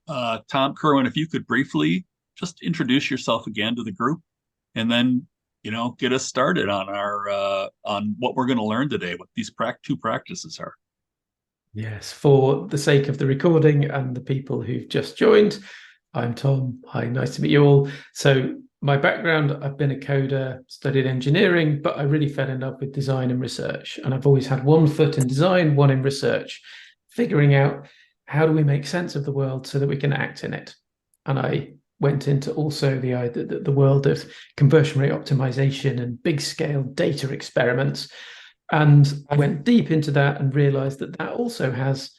Tom, Kerwin, if you could briefly just introduce yourself again to the group, and then get us started on our on what we're going to learn today, what these two practices are. Yes, for the sake of the recording and the people who've just joined, I'm Tom. Hi, nice to meet you all. So, my background, I've been a coder, studied engineering, but I really fell in love with design and research. And I've always had one foot in design, one in research, figuring out how do we make sense of the world so that we can act in it. And I went into also the world of conversion rate optimization and big scale data experiments. And I went deep into that and realized that that also has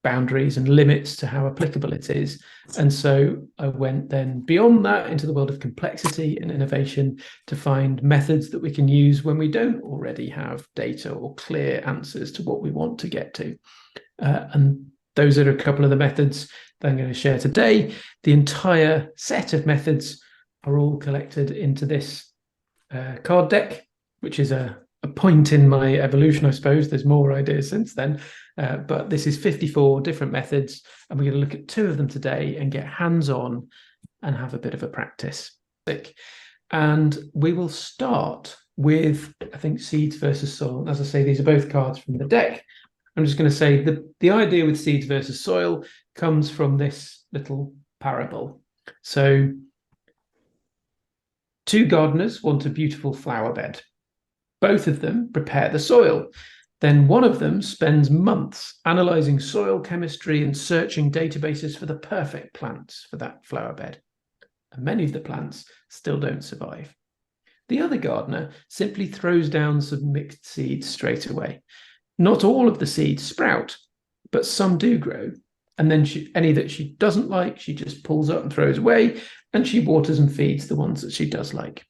boundaries and limits to how applicable it is. And so I went then beyond that into the world of complexity and innovation to find methods that we can use when we don't already have data or clear answers to what we want to get to. And those are a couple of the methods that I'm going to share today. The entire set of methods are all collected into this card deck, which is a point in my evolution, I suppose. There's more ideas since then, but this is 54 different methods, and we're going to look at 2 of them today and get hands-on and have a bit of a practice. And we will start with, I think, seeds versus soil. And as I say, these are both cards from the deck. I'm just going to say the idea with seeds versus soil comes from this little parable. So 2 gardeners want a beautiful flower bed. Both of them prepare the soil. Then one of them spends months analyzing soil chemistry and searching databases for the perfect plants for that flower bed. And many of the plants still don't survive. The other gardener simply throws down some mixed seeds straight away. Not all of the seeds sprout, but some do grow. And then any that she doesn't like, she just pulls up and throws away, and she waters and feeds the ones that she does like.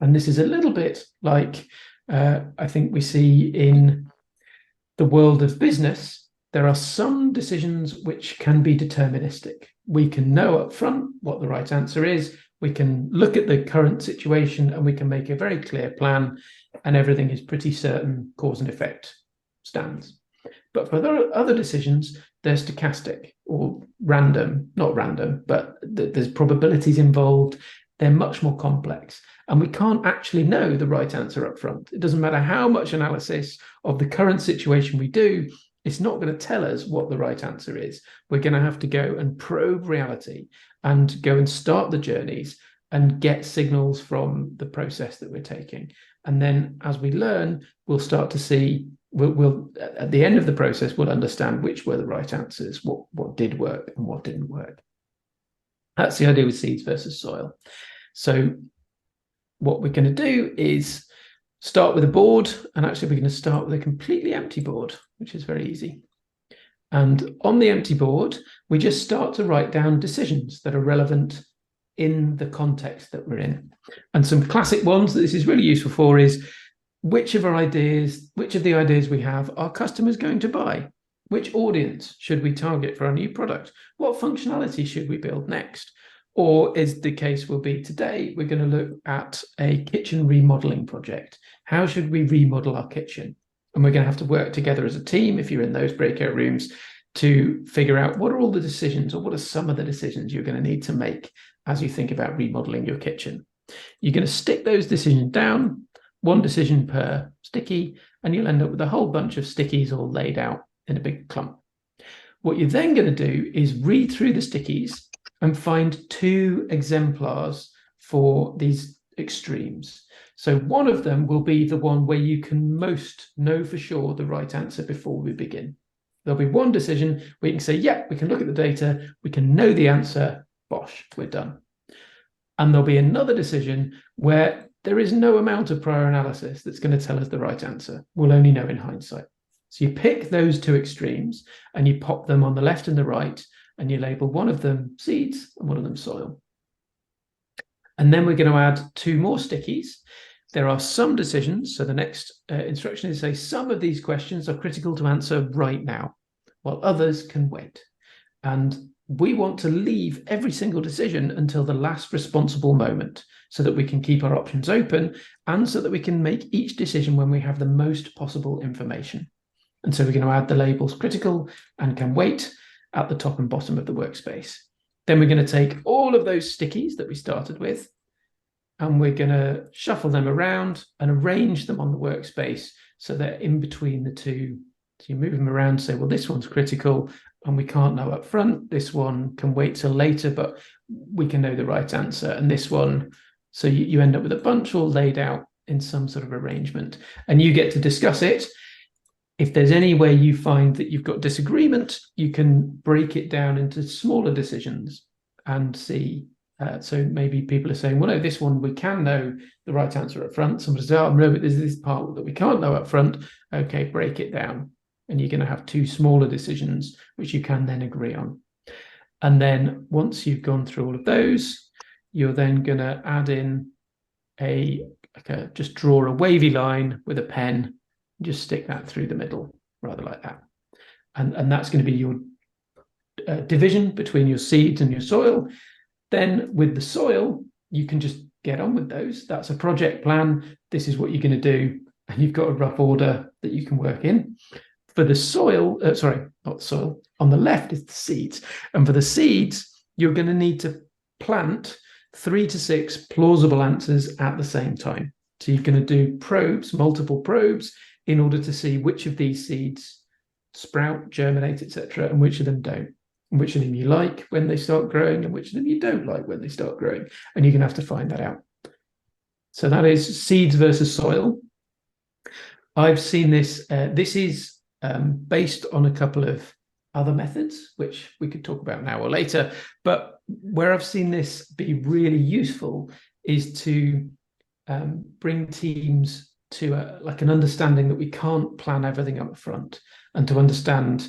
And this is a little bit like I think we see in the world of business. There are some decisions which can be deterministic. We can know up front what the right answer is. We can look at the current situation and we can make a very clear plan, and everything is pretty certain, cause and effect stands. But for other decisions, they're stochastic or random, not random, but there's probabilities involved. They're much more complex, and we can't actually know the right answer up front. It doesn't matter how much analysis of the current situation we do, it's not going to tell us what the right answer is. We're going to have to go and probe reality and go and start the journeys and get signals from the process that we're taking. And then as we learn, we'll start to see, we'll at the end of the process, we'll understand which were the right answers, what did work and what didn't work. That's the idea with seeds versus soil. So what we're going to do is start with a board, and actually we're going to start with a completely empty board, which is very easy. And on the empty board, we just start to write down decisions that are relevant in the context that we're in. And some classic ones that this is really useful for is which of the ideas we have are customers going to buy? Which audience should we target for our new product? What functionality should we build next? Or as the case will be today, we're going to look at a kitchen remodeling project. How should we remodel our kitchen? And we're going to have to work together as a team, if you're in those breakout rooms, to figure out what are all the decisions, or what are some of the decisions you're going to need to make as you think about remodeling your kitchen. You're going to stick those decisions down, one decision per sticky, and you'll end up with a whole bunch of stickies all laid out in a big clump. What you're then going to do is read through the stickies and find 2 exemplars for these extremes. So one of them will be the one where you can most know for sure the right answer before we begin. There'll be one decision where you can say, yeah, we can look at the data, we can know the answer, bosh, we're done. And there'll be another decision where there is no amount of prior analysis that's going to tell us the right answer. We'll only know in hindsight. So you pick those 2 extremes and you pop them on the left and the right, and you label one of them seeds and one of them soil. And then we're going to add 2 more stickies. There are some decisions. So the next instruction is to say some of these questions are critical to answer right now, while others can wait. And we want to leave every single decision until the last responsible moment so that we can keep our options open and so that we can make each decision when we have the most possible information. And so we're going to add the labels critical and can wait. at the top and bottom of the workspace. Then we're going to take all of those stickies that we started with, and we're going to shuffle them around and arrange them on the workspace so they're in between the two. So you move them around, say, well, this one's critical and we can't know up front. This one can wait till later, but we can know the right answer. And this one, so you end up with a bunch all laid out in some sort of arrangement, and you get to discuss it. If there's any way you find that you've got disagreement, you can break it down into smaller decisions and see. So maybe people are saying, well, no, this one we can know the right answer up front. Somebody says, oh, no, but there's this part that we can't know up front. Okay, break it down. And you're going to have two smaller decisions, which you can then agree on. And then once you've gone through all of those, you're then going to add in just draw a wavy line with a pen, just stick that through the middle, rather like that. And that's going to be your division between your seeds and your soil. Then with the soil, you can just get on with those. That's a project plan. This is what you're going to do. And you've got a rough order that you can work in. For the soil, not soil, on the left is the seeds. And for the seeds, you're going to need to plant 3 to 6 plausible answers at the same time. So you're going to do probes, multiple probes, in order to see which of these seeds sprout, germinate, etc., and which of them don't. Which of them you like when they start growing and which of them you don't like when they start growing. And you're going to have to find that out. So that is seeds versus soil. I've seen this. This is based on a couple of other methods, which we could talk about now or later. But where I've seen this be really useful is to bring teams to an understanding that we can't plan everything up front, and to understand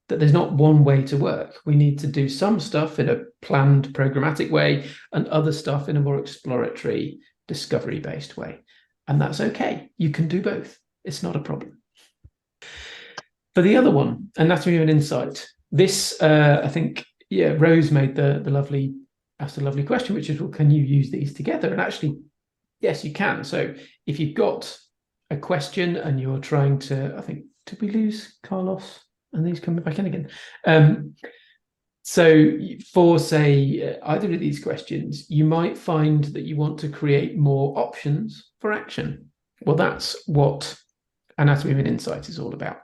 that there's not one way to work. We need to do some stuff in a planned, programmatic way and other stuff in a more exploratory, discovery-based way. And that's okay. You can do both. It's not a problem. For the other one, anatomy of an insight, this, I think, Rose made asked a lovely question, which is, well, can you use these together? And actually, yes, you can. So if you've got a question and you're trying to, I think, did we lose Carlos? And these coming back in again. So for, say, either of these questions, you might find that you want to create more options for action. Well, that's what anatomy of an insight is all about.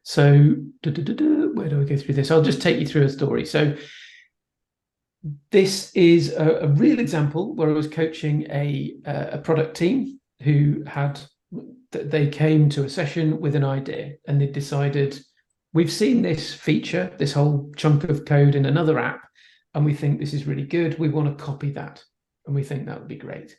So where do I go through this? I'll just take you through a story. So this is a real example where I was coaching a product team who they came to a session with an idea, and they decided, we've seen this feature, this whole chunk of code in another app, and we think this is really good. We want to copy that, and we think that would be great.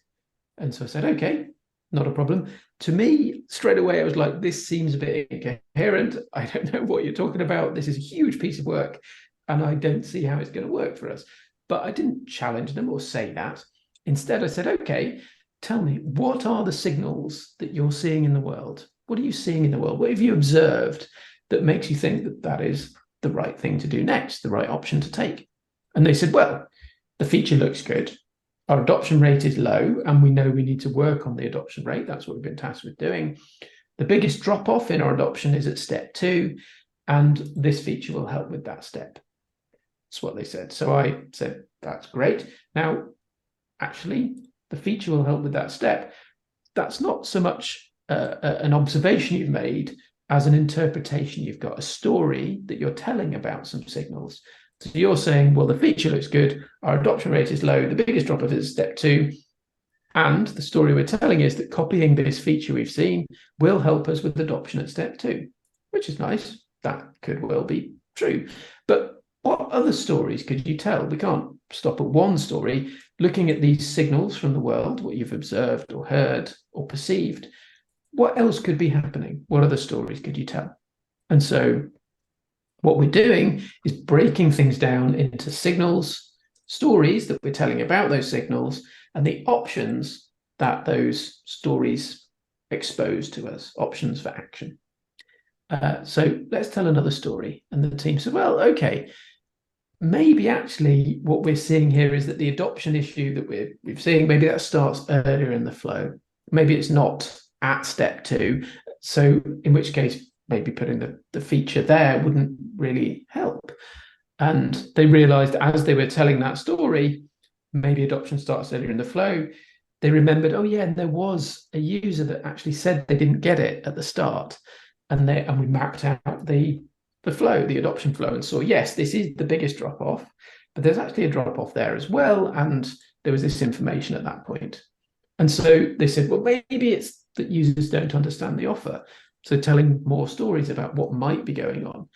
And so I said, okay, not a problem. To me, straight away, I was like, this seems a bit incoherent. I don't know what you're talking about. This is a huge piece of work, and I don't see how it's going to work for us. But I didn't challenge them or say that. Instead, I said, okay, tell me, what are the signals that you're seeing in the world? What are you seeing in the world? What have you observed that makes you think that that is the right thing to do next, the right option to take? And they said, well, the feature looks good. Our adoption rate is low, and we know we need to work on the adoption rate. That's what we've been tasked with doing. The biggest drop-off in our adoption is at step 2, and this feature will help with that step. That's what they said. So I said, that's great. Now, actually, the feature will help with that step. That's not so much an observation you've made as an interpretation. You've got a story that you're telling about some signals. So you're saying, well, the feature looks good, our adoption rate is low, the biggest drop-off is step 2, and the story we're telling is that copying this feature we've seen will help us with adoption at step 2, which is nice. That could well be true. But what other stories could you tell? We can't stop at one story. Looking at these signals from the world, what you've observed or heard or perceived, what else could be happening? What other stories could you tell? And so what we're doing is breaking things down into signals, stories that we're telling about those signals, and the options that those stories expose to us, options for action. So let's tell another story. And the team said, well, okay, maybe actually what we're seeing here is that the adoption issue that we're seeing, maybe that starts earlier in the flow. Maybe it's not at step 2. So in which case, maybe putting the feature there wouldn't really help. And they realized as they were telling that story, maybe adoption starts earlier in the flow, they remembered, oh yeah, and there was a user that actually said they didn't get it at the start. And we mapped out the flow, the adoption flow, and saw, yes, this is the biggest drop off, but there's actually a drop off there as well. And there was this information at that point. And so they said, well, maybe it's that users don't understand the offer. So telling more stories about what might be going on.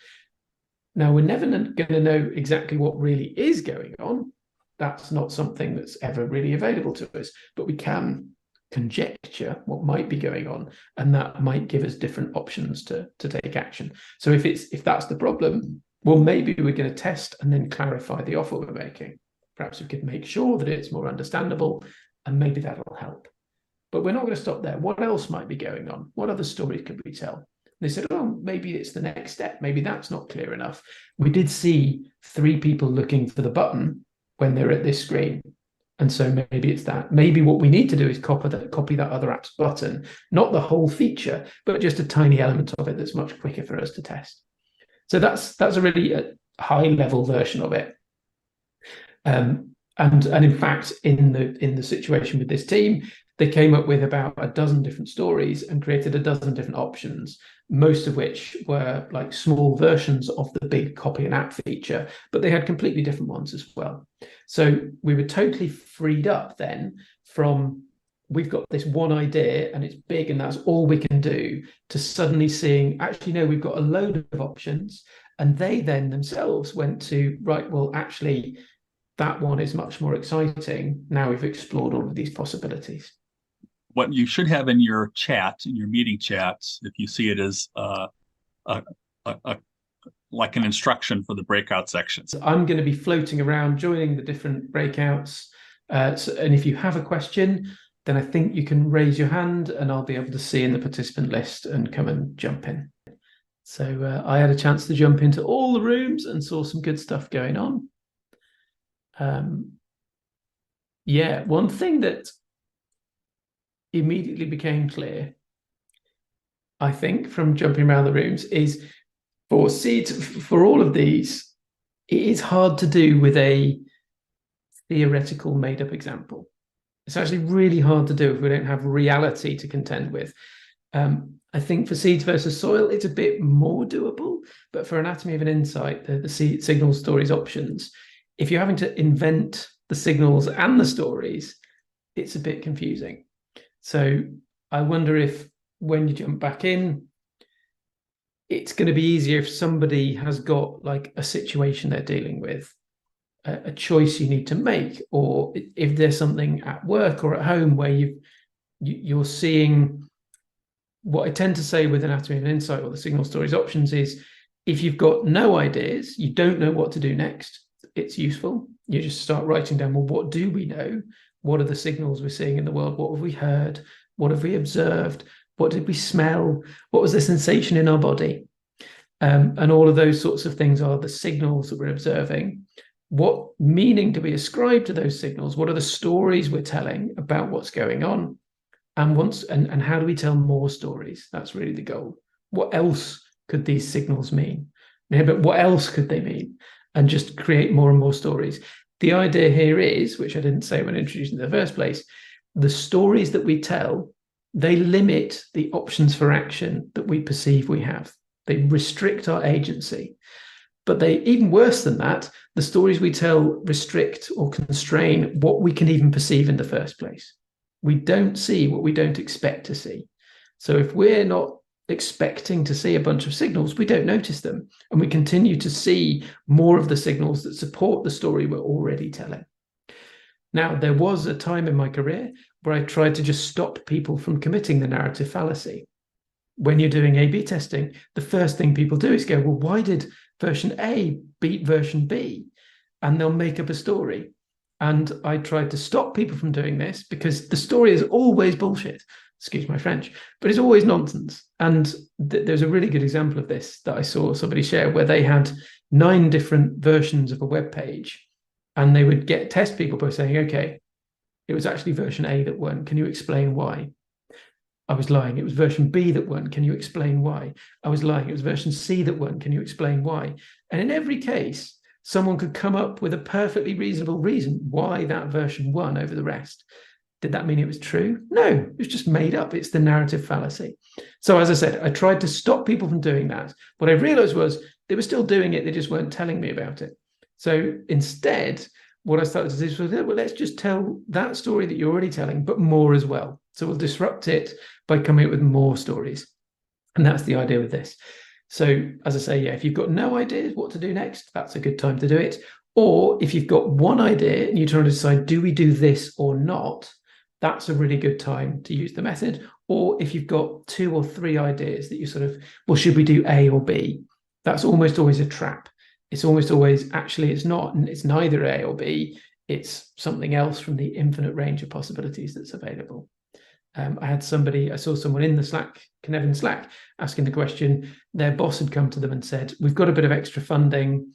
Now, we're never going to know exactly what really is going on. That's not something that's ever really available to us, but we can conjecture what might be going on, and that might give us different options to take action. So if that's the problem, well, maybe we're going to test and then clarify the offer we're making. Perhaps we could make sure that it's more understandable, and maybe that'll help. But we're not going to stop there. What else might be going on? What other stories could we tell? They said, oh, maybe it's the next step. Maybe that's not clear enough. We did see 3 people looking for the button when they're at this screen. And so maybe it's that. Maybe what we need to do is copy that other app's button, not the whole feature, but just a tiny element of it that's much quicker for us to test. So that's a really high level version of it. And in fact, in the situation with this team, they came up with about a dozen different stories and created a dozen different options, most of which were like small versions of the big copy an app feature, but they had completely different ones as well. So we were totally freed up then from, we've got this one idea and it's big and that's all we can do, to suddenly seeing, actually, no, we've got a load of options. And they then themselves went to, right, well, actually, that one is much more exciting. Now we've explored all of these possibilities. What you should have in your chat, in your meeting chats, if you see it as like an instruction for the breakout sections. So I'm going to be floating around, joining the different breakouts. And if you have a question, then I think you can raise your hand and I'll be able to see in the participant list and come and jump in. So I had a chance to jump into all the rooms and saw some good stuff going on. Yeah, one thing that immediately became clear, I think, from jumping around the rooms, is for seeds, for all of these, it is hard to do with a theoretical made-up example. It's actually really hard to do if we don't have reality to contend with. I think for seeds versus soil, it's a bit more doable, but for anatomy of an insight, the seed signal stories options, if you're having to invent the signals and the stories, it's a bit confusing. So I wonder if when you jump back in, it's going to be easier if somebody has got like a situation they're dealing with, a choice you need to make, or if there's something at work or at home where you're seeing. What I tend to say with anatomy of an insight or the signal stories options is, if you've got no ideas, you don't know what to do next, it's useful. You just start writing down, well, what do we know? What are the signals we're seeing in the world? What have we heard? What have we observed? What did we smell? What was the sensation in our body? And all of those sorts of things are the signals that we're observing. What meaning do we ascribe to those signals? What are the stories we're telling about what's going on? And how do we tell more stories? That's really the goal. What else could these signals mean? Yeah, but what else could they mean? And just create more and more stories. The idea here is, which I didn't say when introducing in the first place, the stories that we tell, they limit the options for action that we perceive we have. They restrict our agency. But they, even worse than that, the stories we tell restrict or constrain what we can even perceive in the first place. We don't see what we don't expect to see. So if we're not expecting to see a bunch of signals, we don't notice them. And we continue to see more of the signals that support the story we're already telling. Now, there was a time in my career where I tried to just stop people from committing the narrative fallacy. When you're doing A/B testing, the first thing people do is go, well, why did version A beat version B? And they'll make up a story. And I tried to stop people from doing this because the story is always bullshit. Excuse my French, but it's always nonsense. And there's a really good example of this that I saw somebody share, where they had 9 different versions of a web page, and they would test people by saying, okay, it was actually version A that won. Can you explain why? I was lying. It was version B that won. Can you explain why? I was lying. It was version C that won. Can you explain why? And in every case, someone could come up with a perfectly reasonable reason why that version won over the rest. Did that mean it was true? No, it was just made up. It's the narrative fallacy. So as I said, I tried to stop people from doing that. What I realized was they were still doing it. They just weren't telling me about it. So instead, what I started to do was, well, let's just tell that story that you're already telling, but more as well. So we'll disrupt it by coming up with more stories. And that's the idea with this. So as I say, yeah, if you've got no idea what to do next, that's a good time to do it. Or if you've got one idea and you're trying to decide, do we do this or not? That's a really good time to use the method. Or if you've got 2 or 3 ideas that you sort of, well, should we do A or B? That's almost always a trap. It's almost always, actually, it's not, and it's neither A or B. It's something else from the infinite range of possibilities that's available. I saw someone in the Slack, Kerwin Slack, asking the question. Their boss had come to them and said, we've got a bit of extra funding.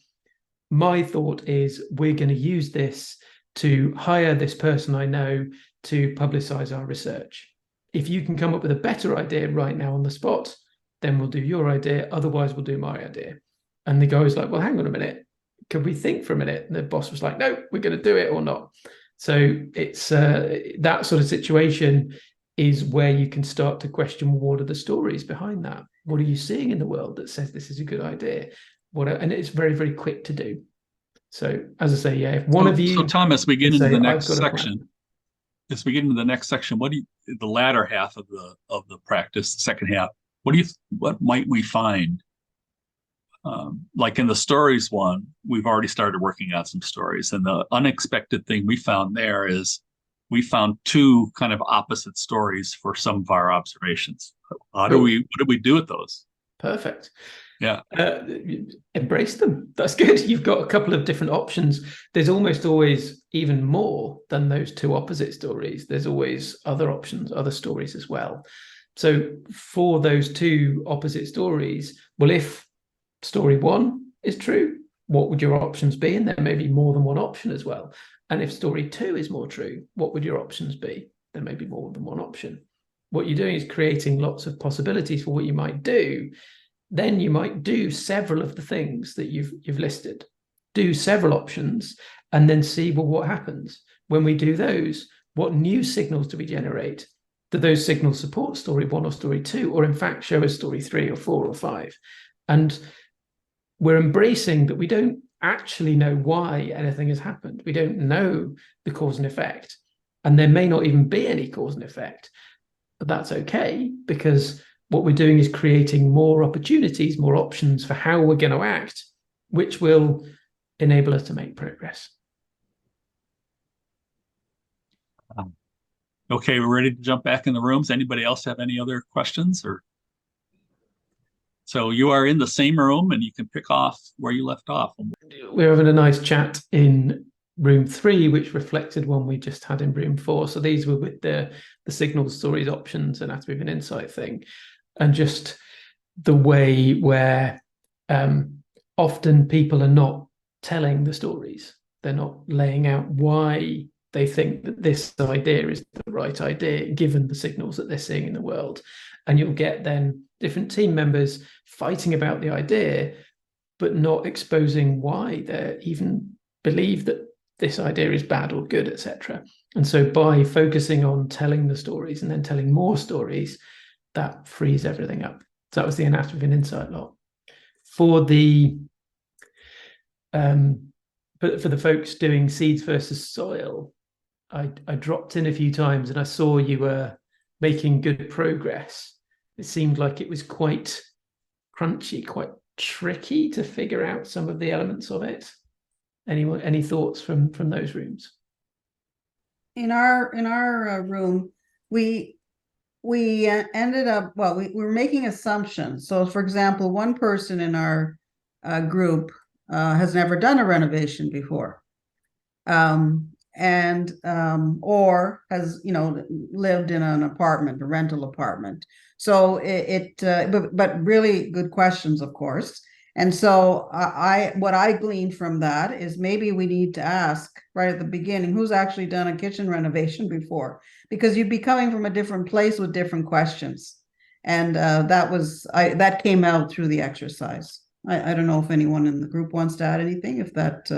My thought is we're going to use this to hire this person I know to publicize our research. If you can come up with a better idea right now on the spot, then we'll do your idea. Otherwise, we'll do my idea. And the guy was like, well, hang on a minute. Could we think for a minute? And the boss was like, no, we're going to do it or not. So it's that sort of situation is where you can start to question, well, what are the stories behind that? What are you seeing in the world that says this is a good idea? And it's very, very quick to do. So as I say, yeah, if one of you. So Thomas, we get into the next I've got section. As we get into the next section, what do you, the latter half of the practice, the second half, what might we find? Like in the stories one, we've already started working on some stories, and the unexpected thing we found there is we found 2 kind of opposite stories for some of our observations. What do we do with those? Perfect. Yeah. Embrace them. That's good. You've got a couple of different options. There's almost always even more than those 2 opposite stories. There's always other options, other stories as well. So for those 2 opposite stories, well, if story 1 is true, what would your options be? And there may be more than one option as well. And if story 2 is more true, what would your options be? There may be more than one option. What you're doing is creating lots of possibilities for what you might do. Then you might do several of the things that you've listed, do several options, and then see, well, what happens when we do those? What new signals do we generate? Do those signals support story 1 or story 2, or in fact show us story 3 or 4 or 5? And we're embracing that we don't actually know why anything has happened. We don't know the cause and effect, and there may not even be any cause and effect, but that's okay, because what we're doing is creating more opportunities, more options for how we're going to act, which will enable us to make progress. Okay, we're ready to jump back in the rooms. Anybody else have any other questions? Or so you are in the same room and you can pick off where you left off. We're having a nice chat in room 3, which reflected one we just had in room 4. So these were with the signals, stories, options, anatomy of an insight thing. And just the way where often people are not telling the stories. They're not laying out why they think that this idea is the right idea, given the signals that they're seeing in the world. And you'll get then different team members fighting about the idea, but not exposing why they even believe that this idea is bad or good, etc. And so by focusing on telling the stories and then telling more stories, that frees everything up. So that was the anatomy of an insight lot. For the folks doing seeds versus soil, I dropped in a few times and I saw you were making good progress. It seemed like it was quite crunchy, quite tricky to figure out some of the elements of it. Any thoughts from those rooms? In our room, we ended up, well, we were making assumptions. So for example, one person in our group has never done a renovation before, or has lived in an apartment, a rental apartment. So but really good questions, of course. And so what I gleaned from that is maybe we need to ask right at the beginning, who's actually done a kitchen renovation before? Because you'd be coming from a different place with different questions. And that came out through the exercise. I don't know if anyone in the group wants to add anything. If that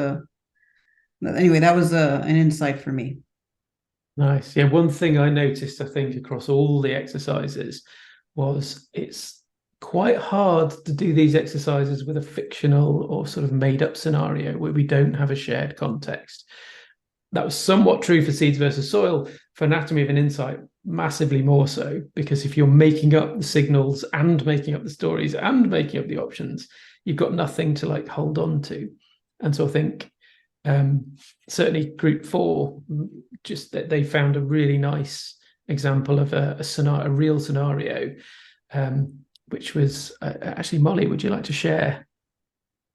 anyway, that was an insight for me. Nice. Yeah, one thing I noticed, I think, across all the exercises was it's quite hard to do these exercises with a fictional or sort of made up scenario where we don't have a shared context. That was somewhat true for Seeds versus Soil. For Anatomy of an Insight, massively more so, because if you're making up the signals and making up the stories and making up the options, you've got nothing to like hold on to. And so I think certainly group 4, just that they found a really nice example of a real scenario, which was actually, Molly, would you like to share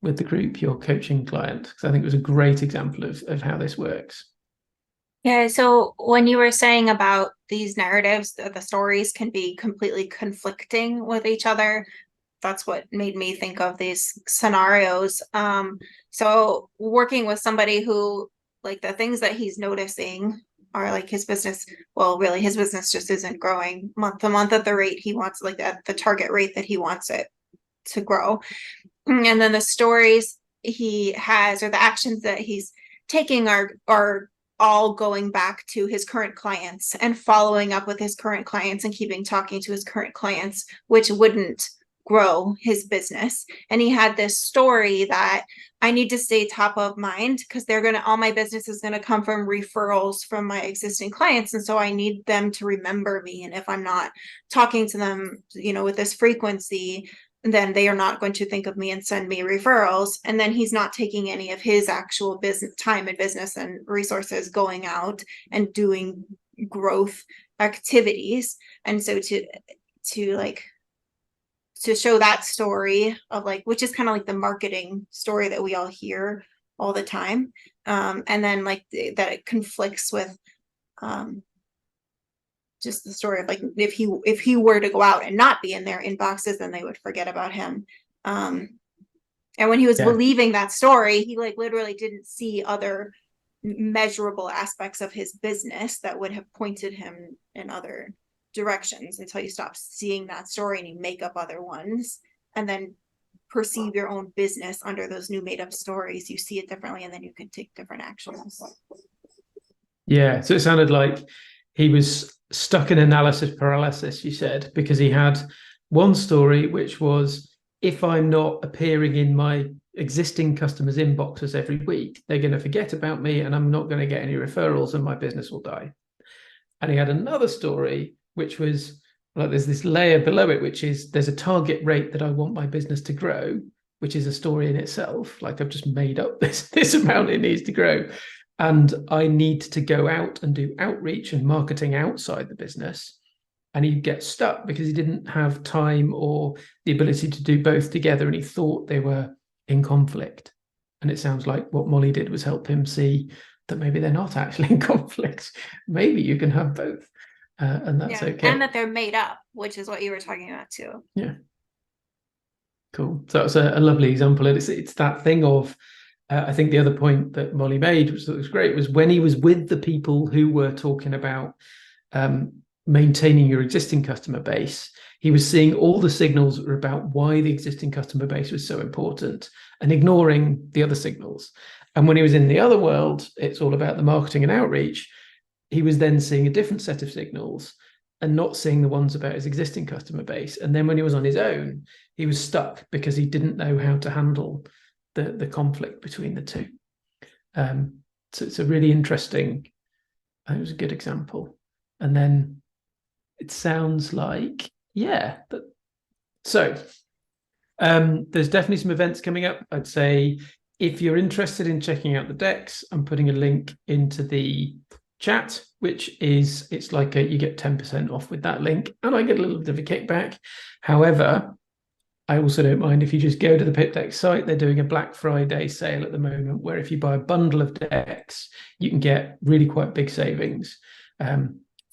with the group your coaching client? Because I think it was a great example of how this works. Yeah, so when you were saying about these narratives, the stories can be completely conflicting with each other. That's what made me think of these scenarios. So working with somebody who, like, the things that he's noticing are like his business, well, really his business just isn't growing month to month at the rate he wants, like at the target rate that he wants it to grow. And then the stories he has, or the actions that he's taking, are all going back to his current clients and following up with his current clients and keeping talking to his current clients, which wouldn't grow his business. And he had this story that I need to stay top of mind because all my business is going to come from referrals from my existing clients. And so I need them to remember me. And if I'm not talking to them, with this frequency, then they are not going to think of me and send me referrals. And then he's not taking any of his actual business time and business and resources going out and doing growth activities. And so to show that story of which is kind of like the marketing story that we all hear all the time. And then that it conflicts with just the story of if he were to go out and not be in their inboxes, then they would forget about him. And when he was believing that story, he literally didn't see other measurable aspects of his business that would have pointed him in other directions until you stop seeing that story and you make up other ones and then perceive your own business under those new made up stories. You see it differently and then you can take different actions. Yeah, so it sounded like he was stuck in analysis paralysis, you said, because he had one story which was, if I'm not appearing in my existing customers' inboxes every week, they're going to forget about me and I'm not going to get any referrals and my business will die. And he had another story which was there's this layer below it, which is there's a target rate that I want my business to grow, which is a story in itself. I've just made up this amount it needs to grow. And I need to go out and do outreach and marketing outside the business. And he gets stuck because he didn't have time or the ability to do both together. And he thought they were in conflict. And it sounds like what Molly did was help him see that maybe they're not actually in conflict. Maybe you can have both. And that's okay. And that they're made up, which is what you were talking about too. Yeah. Cool. So that's a lovely example. And it's that thing of, I think the other point that Molly made, which was great, was when he was with the people who were talking about maintaining your existing customer base, he was seeing all the signals that were about why the existing customer base was so important and ignoring the other signals. And when he was in the other world, it's all about the marketing and outreach. He was then seeing a different set of signals and not seeing the ones about his existing customer base. And then when he was on his own, he was stuck because he didn't know how to handle the conflict between the two. So it's a really interesting, it was a good example. And then it sounds like, so there's definitely some events coming up. I'd say if you're interested in checking out the decks, I'm putting a link into the chat, which is, it's you get 10% off with that link and I get a little bit of a kickback. However, I also don't mind if you just go to the PipDeck site. They're doing a Black Friday sale at the moment where if you buy a bundle of decks, you can get really quite big savings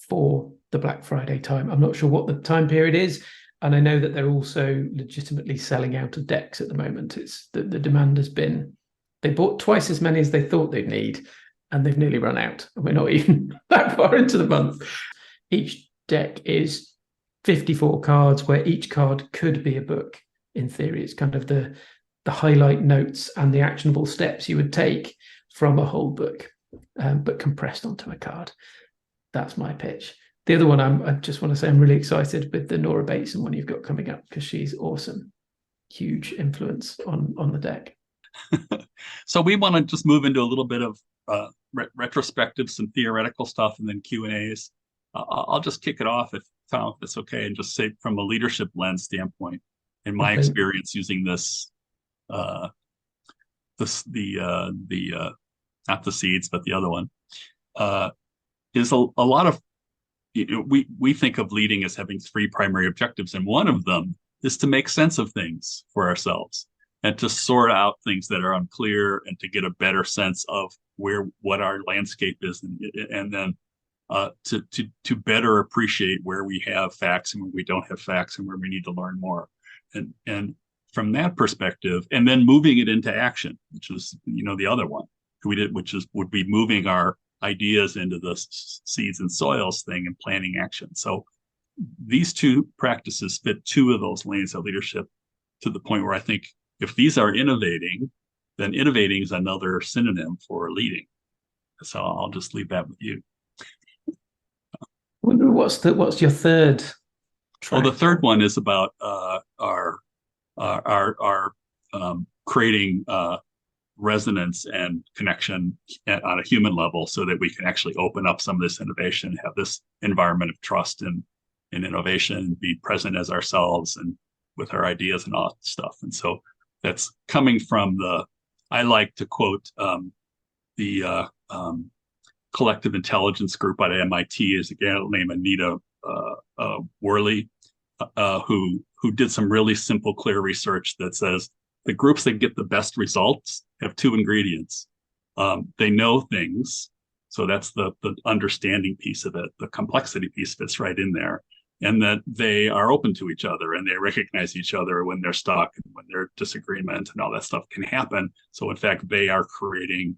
for the Black Friday time. I'm not sure what the time period is. And I know that they're also legitimately selling out of decks at the moment. It's the demand has been, they bought twice as many as they thought they'd need, and they've nearly run out. And we're not even that far into the month. Each deck is 54 cards, where each card could be a book. In theory, it's kind of the highlight notes and the actionable steps you would take from a whole book, but compressed onto a card. That's my pitch. The other one, I just want to say I'm really excited with the Nora Bateson one you've got coming up, because she's awesome. Huge influence on the deck. So we want to just move into a little bit of retrospective, some theoretical stuff, and then Q&As. I'll just kick it off, if Tom, if it's okay, and just say from a leadership lens standpoint, in my experience using this, not the seeds, but the other one, is a lot of, we think of leading as having three primary objectives, and one of them is to make sense of things for ourselves and to sort out things that are unclear, and to get a better sense of what our landscape is, and then to better appreciate where we have facts and where we don't have facts, and where we need to learn more. And from that perspective, and then moving it into action, which is, the other one would be moving our ideas into the seeds and soils thing and planning action. So these two practices fit two of those lanes of leadership, to the point where I think if these are innovating, then innovating is another synonym for leading. So I'll just leave that with you. What's your third track? Well, the third one is about our creating resonance and connection on a human level, so that we can actually open up some of this innovation, have this environment of trust and innovation, be present as ourselves and with our ideas and all that stuff. And so that's coming from I like to quote the collective intelligence group at MIT, is a gal named Anita Worley, who did some really simple, clear research that says the groups that get the best results have two ingredients. They know things, so that's the understanding piece of it. The complexity piece fits right in there. And that they are open to each other, and they recognize each other when they're stuck and when there's disagreement, and all that stuff can happen. So in fact, they are creating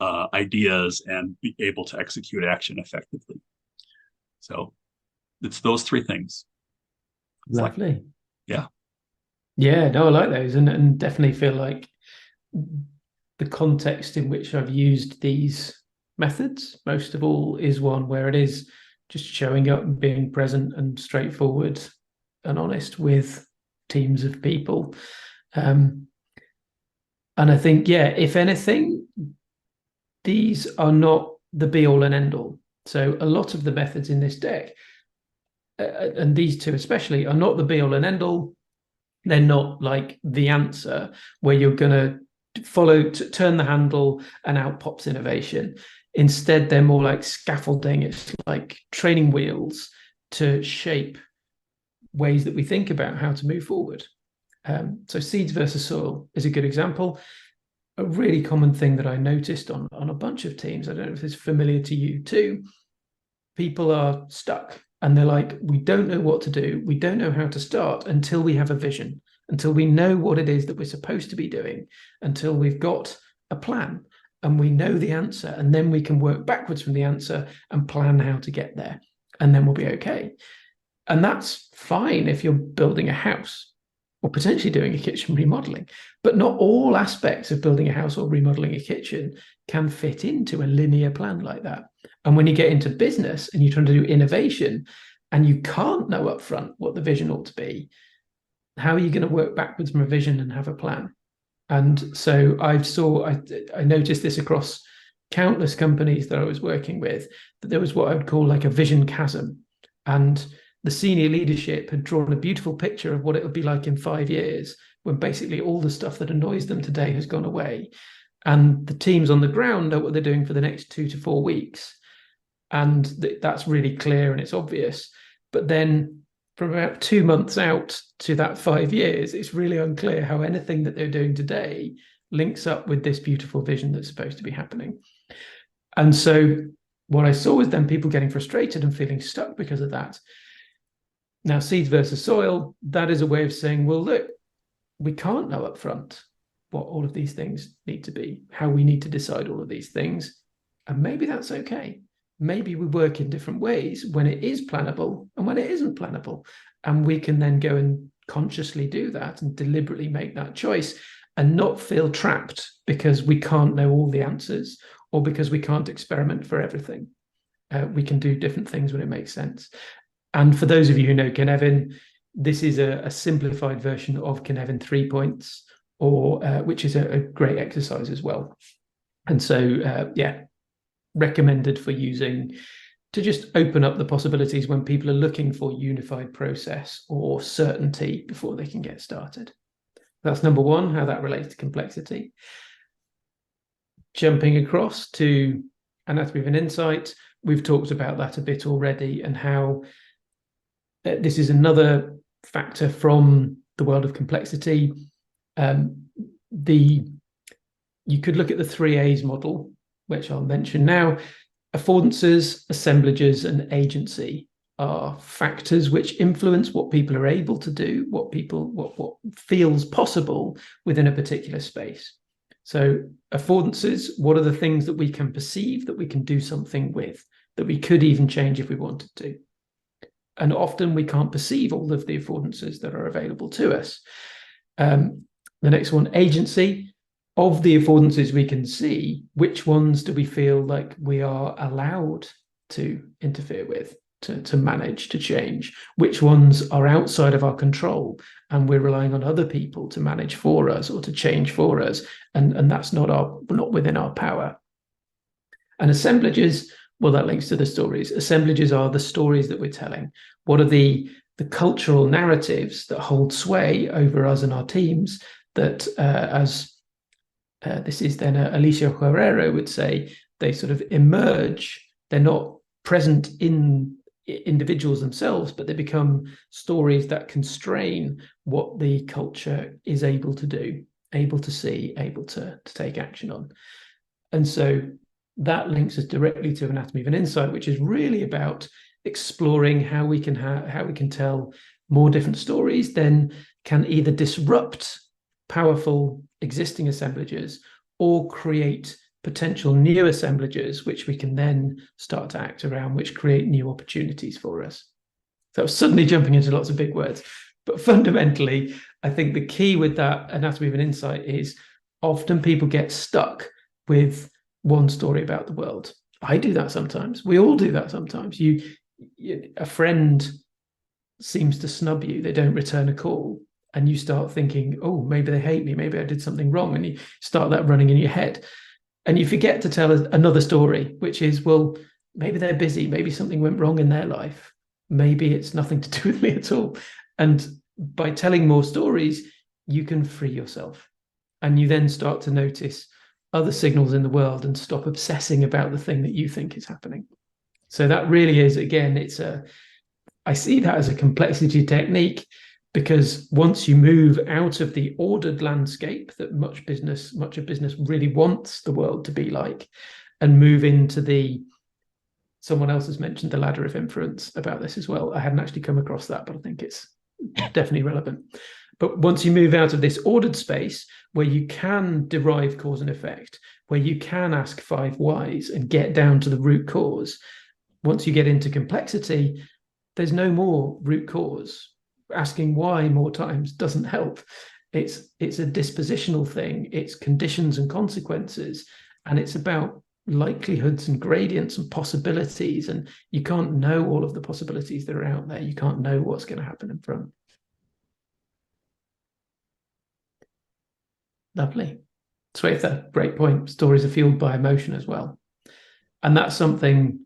ideas and be able to execute action effectively. So it's those three things. Lovely. Yeah. Yeah, no, I like those, and definitely feel like the context in which I've used these methods most of all is one where it is just showing up and being present and straightforward and honest with teams of people. And I think, if anything, these are not the be all and end all. So a lot of the methods in this deck, and these two especially, are not the be all and end all. They're not like the answer where you're going to turn the handle and out pops innovation. Instead, they're more like scaffolding. It's like training wheels to shape ways that we think about how to move forward. So seeds versus soil is a good example. A really common thing that I noticed on a bunch of teams, I don't know if it's familiar to you too, people are stuck and they're like, we don't know what to do. We don't know how to start until we have a vision, until we know what it is that we're supposed to be doing, until we've got a plan and we know the answer, and then we can work backwards from the answer and plan how to get there, and then we'll be okay. And that's fine if you're building a house or potentially doing a kitchen remodeling, but not all aspects of building a house or remodeling a kitchen can fit into a linear plan like that. And when you get into business and you're trying to do innovation and you can't know upfront what the vision ought to be, how are you going to work backwards from a vision and have a plan? And so I noticed this across countless companies that I was working with, that there was what I would call like a vision chasm. And the senior leadership had drawn a beautiful picture of what it would be like in 5 years, when basically all the stuff that annoys them today has gone away. And the teams on the ground know what they're doing for the next 2 to 4 weeks. And that's really clear and it's obvious. But then from about 2 months out to that 5 years, it's really unclear how anything that they're doing today links up with this beautiful vision that's supposed to be happening. And so what I saw was then people getting frustrated and feeling stuck because of that. Now, seeds versus soil, that is a way of saying, well, look, we can't know up front what all of these things need to be, how we need to decide all of these things. And maybe that's okay. Maybe we work in different ways when it is plannable and when it isn't plannable. And we can then go and consciously do that and deliberately make that choice and not feel trapped because we can't know all the answers or because we can't experiment for everything. We can do different things when it makes sense. And for those of you who know Cynefin, this is a simplified version of Cynefin 3 points, or which is a great exercise as well. And so, yeah, recommended for using to just open up the possibilities when people are looking for unified process or certainty before they can get started. That's number one, how that relates to complexity. Jumping across to anatomy of an insight, we've talked about that a bit already, and how this is another factor from the world of complexity. You could look at the 3A's model, which I'll mention now. Affordances, assemblages, and agency are factors which influence what people are able to do, what feels possible within a particular space. So affordances, what are the things that we can perceive that we can do something with, that we could even change if we wanted to? And often we can't perceive all of the affordances that are available to us. The next one, agency. Of the affordances we can see, which ones do we feel like we are allowed to interfere with, to manage, to change? Which ones are outside of our control and we're relying on other people to manage for us or to change for us, and that's not within our power? And assemblages, well, that links to the stories. Assemblages are the stories that we're telling. What are the cultural narratives that hold sway over us and our teams that, this is then Alicia Herrera would say, they sort of emerge. They're not present in individuals themselves, but they become stories that constrain what the culture is able to do, able to see, able to take action on. And so that links us directly to anatomy of an insight, which is really about exploring how we can tell more different stories, then can either disrupt powerful existing assemblages or create potential new assemblages, which we can then start to act around, which create new opportunities for us. So I'm suddenly jumping into lots of big words, but fundamentally, I think the key with that anatomy of an insight is often people get stuck with one story about the world. I do that sometimes. We all do that sometimes. A friend seems to snub you. They don't return a call. And you start thinking, oh, maybe they hate me. Maybe I did something wrong. And you start that running in your head. And you forget to tell another story, which is, well, maybe they're busy. Maybe something went wrong in their life. Maybe it's nothing to do with me at all. And by telling more stories, you can free yourself. And you then start to notice other signals in the world and stop obsessing about the thing that you think is happening. So that really is, again, I see that as a complexity technique, because once you move out of the ordered landscape that much of business really wants the world to be like, and move into someone else has mentioned the ladder of inference about this as well. I hadn't actually come across that, but I think it's definitely relevant. But once you move out of this ordered space where you can derive cause and effect, where you can ask 5 whys and get down to the root cause, once you get into complexity, there's no more root cause. Asking why more times doesn't help. It's a dispositional thing. It's conditions and consequences, and it's about likelihoods and gradients and possibilities. And you can't know all of the possibilities that are out there. You can't know what's going to happen in front. Lovely. Swetha, great point. Stories are fueled by emotion as well. And that's something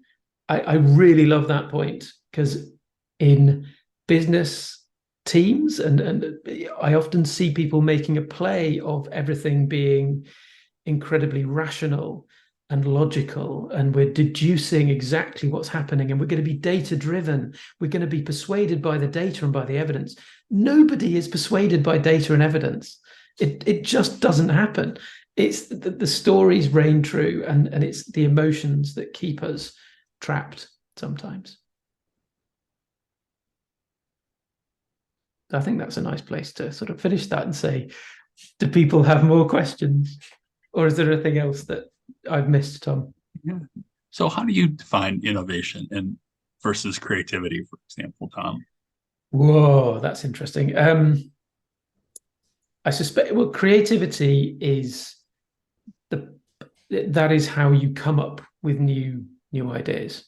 I really love that point, because in business teams, and I often see people making a play of everything being incredibly rational and logical, and we're deducing exactly what's happening, and we're going to be data driven. We're going to be persuaded by the data and by the evidence. Nobody is persuaded by data and evidence. It just doesn't happen. It's the stories reign true, and it's the emotions that keep us trapped sometimes. I think that's a nice place to sort of finish that and say, do people have more questions, or is there anything else that I've missed, Tom? Yeah. So how do you define innovation and versus creativity, for example, Tom? Whoa, that's interesting. I suspect, well, creativity is that is how you come up with new ideas.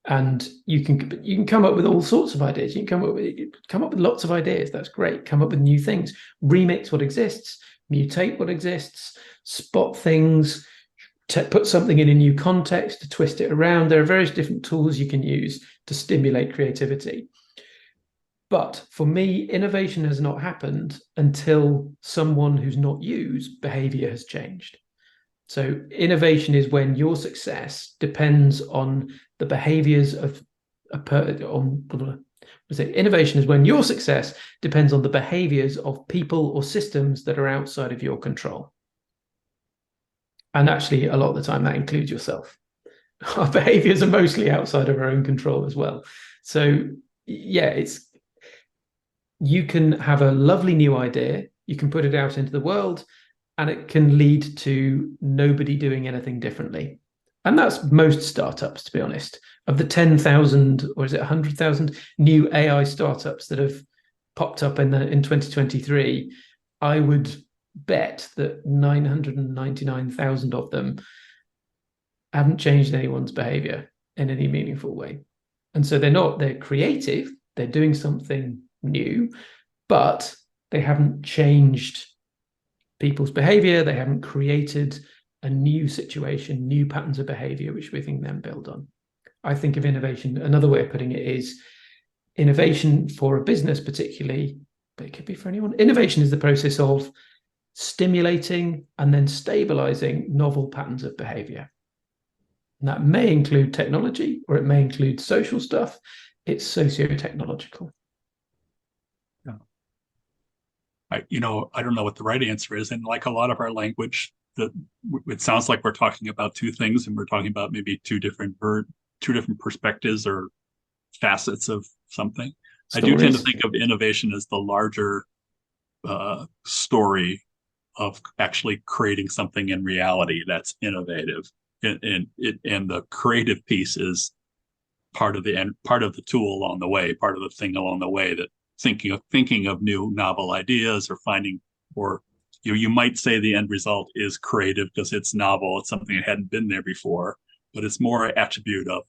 And you can come up with all sorts of ideas. You can come up with lots of ideas. That's great. Come up with new things, remix what exists, mutate what exists, spot things, put something in a new context, to twist it around. There are various different tools you can use to stimulate creativity. But for me, innovation has not happened until someone who's not used behavior has changed. So innovation is when your success depends on the behaviors of innovation is when your success depends on the behaviors of people or systems that are outside of your control. And actually, a lot of the time that includes yourself. Our behaviors are mostly outside of our own control as well. So yeah, you can have a lovely new idea, you can put it out into the world, and it can lead to nobody doing anything differently. And that's most startups, to be honest. Of the 10,000, or is it 100,000 new AI startups that have popped up in 2023, I would bet that 999,000 of them haven't changed anyone's behavior in any meaningful way. And so they're creative, they're doing something new, but they haven't changed people's behavior. They haven't created a new situation, new patterns of behavior, which we can then build on. I think of innovation, another way of putting it is innovation for a business particularly, but it could be for anyone. Innovation is the process of stimulating and then stabilizing novel patterns of behavior. And that may include technology, or it may include social stuff. It's socio-technological. I don't know what the right answer is. And like a lot of our language, it sounds like we're talking about two things, and we're talking about maybe two different perspectives or facets of something. Stories. I do tend to think of innovation as the larger story of actually creating something in reality that's innovative, and the creative piece is part of the tool along the way, part of the thing along the way, that thinking of new novel ideas, or finding, or you might say the end result is creative because it's novel, it's something that hadn't been there before, but it's more an attribute of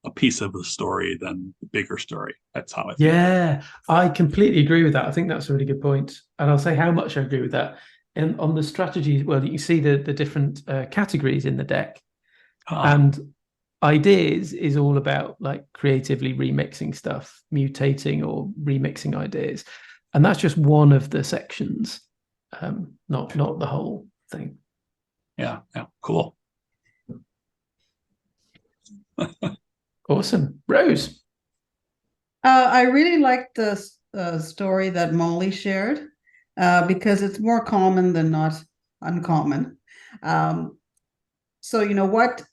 a piece of the story than the bigger story. That's how I think. Yeah, I completely agree with that. I think that's a really good point. And I'll say how much I agree with that. And on the strategy, well, you see the different categories in the deck. And ideas is all about like creatively remixing stuff, mutating or remixing ideas. And that's just one of the sections, not the whole thing. Yeah, cool. Awesome. Rose. I really liked the story that Molly shared, because it's more common than not uncommon. So, what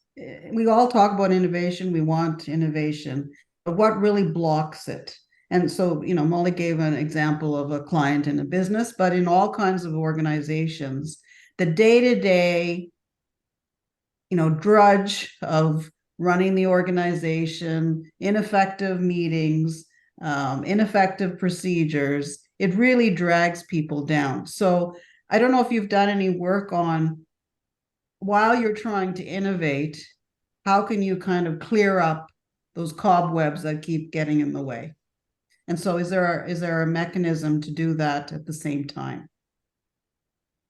we all talk about innovation, we want innovation, but what really blocks it? And so, Molly gave an example of a client in a business, but in all kinds of organizations, the day-to-day, drudge of running the organization, ineffective meetings, ineffective procedures, it really drags people down. So I don't know if you've done any work on, while you're trying to innovate, how can you kind of clear up those cobwebs that keep getting in the way? And so is there a mechanism to do that at the same time?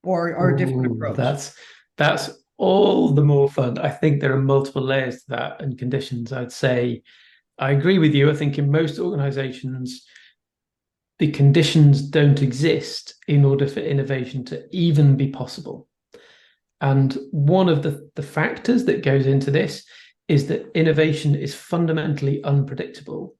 Or a different approach? That's all the more fun. I think there are multiple layers to that and conditions. I'd say I agree with you. I think in most organizations, the conditions don't exist in order for innovation to even be possible. And one of the factors that goes into this is that innovation is fundamentally unpredictable,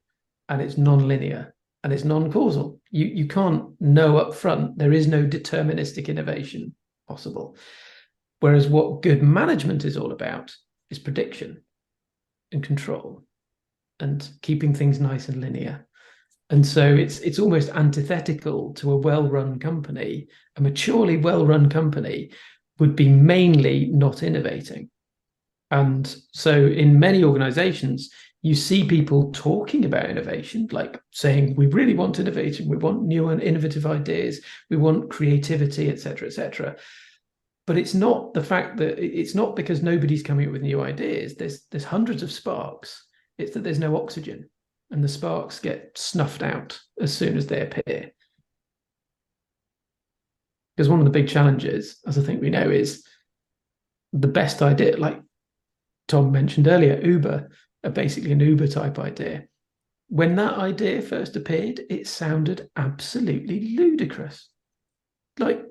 and it's non-linear, and it's non-causal. You can't know up front. There is no deterministic innovation possible. Whereas what good management is all about is prediction and control and keeping things nice and linear. And so it's almost antithetical to a well-run company. A maturely well-run company would be mainly not innovating. And so in many organizations, you see people talking about innovation, like saying, we really want innovation, we want new and innovative ideas, we want creativity, et cetera, et cetera. But it's not the fact that it's not because nobody's coming up with new ideas. There's hundreds of sparks. It's that there's no oxygen, and the sparks get snuffed out as soon as they appear. Because one of the big challenges, as I think we know, is the best idea, like Tom mentioned earlier, Uber, basically an Uber type idea. When that idea first appeared, it sounded absolutely ludicrous. Like,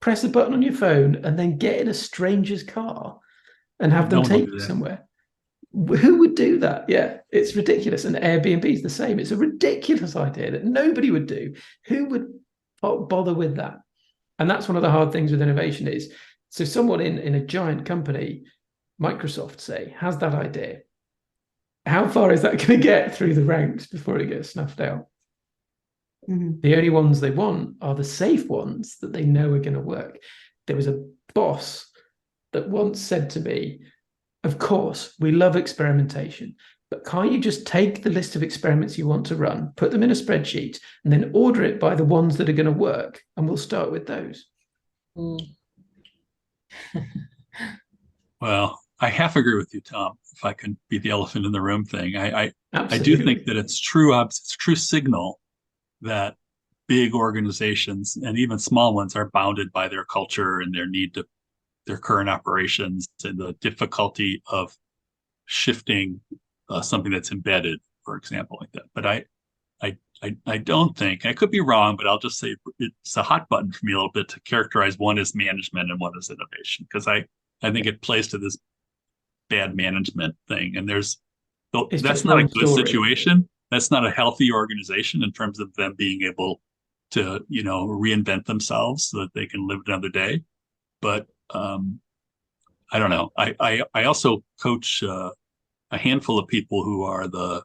press a button on your phone and then get in a stranger's car and have them take you somewhere. Who would do that? Yeah, it's ridiculous. And Airbnb is the same. It's a ridiculous idea that nobody would do. Who would bother with that? And that's one of the hard things with innovation is, so someone in a giant company, Microsoft, say, has that idea. How far is that going to get through the ranks before it gets snuffed out? Mm-hmm. The only ones they want are the safe ones that they know are going to work. There was a boss that once said to me, of course, we love experimentation, but can't you just take the list of experiments you want to run, put them in a spreadsheet, and then order it by the ones that are going to work, and we'll start with those? Well, I half agree with you, Tom, if I can be the elephant in the room thing. I do think that it's true signal that big organizations and even small ones are bounded by their culture and their need to their current operations and the difficulty of shifting something that's embedded, for example, like that. But I don't think, I could be wrong, but I'll just say it's a hot button for me a little bit to characterize one as management and one as innovation, because I think it plays to this bad management thing. And that's not a good situation. That's not a healthy organization in terms of them being able to, reinvent themselves so that they can live another day. But I don't know. I also coach a handful of people who are the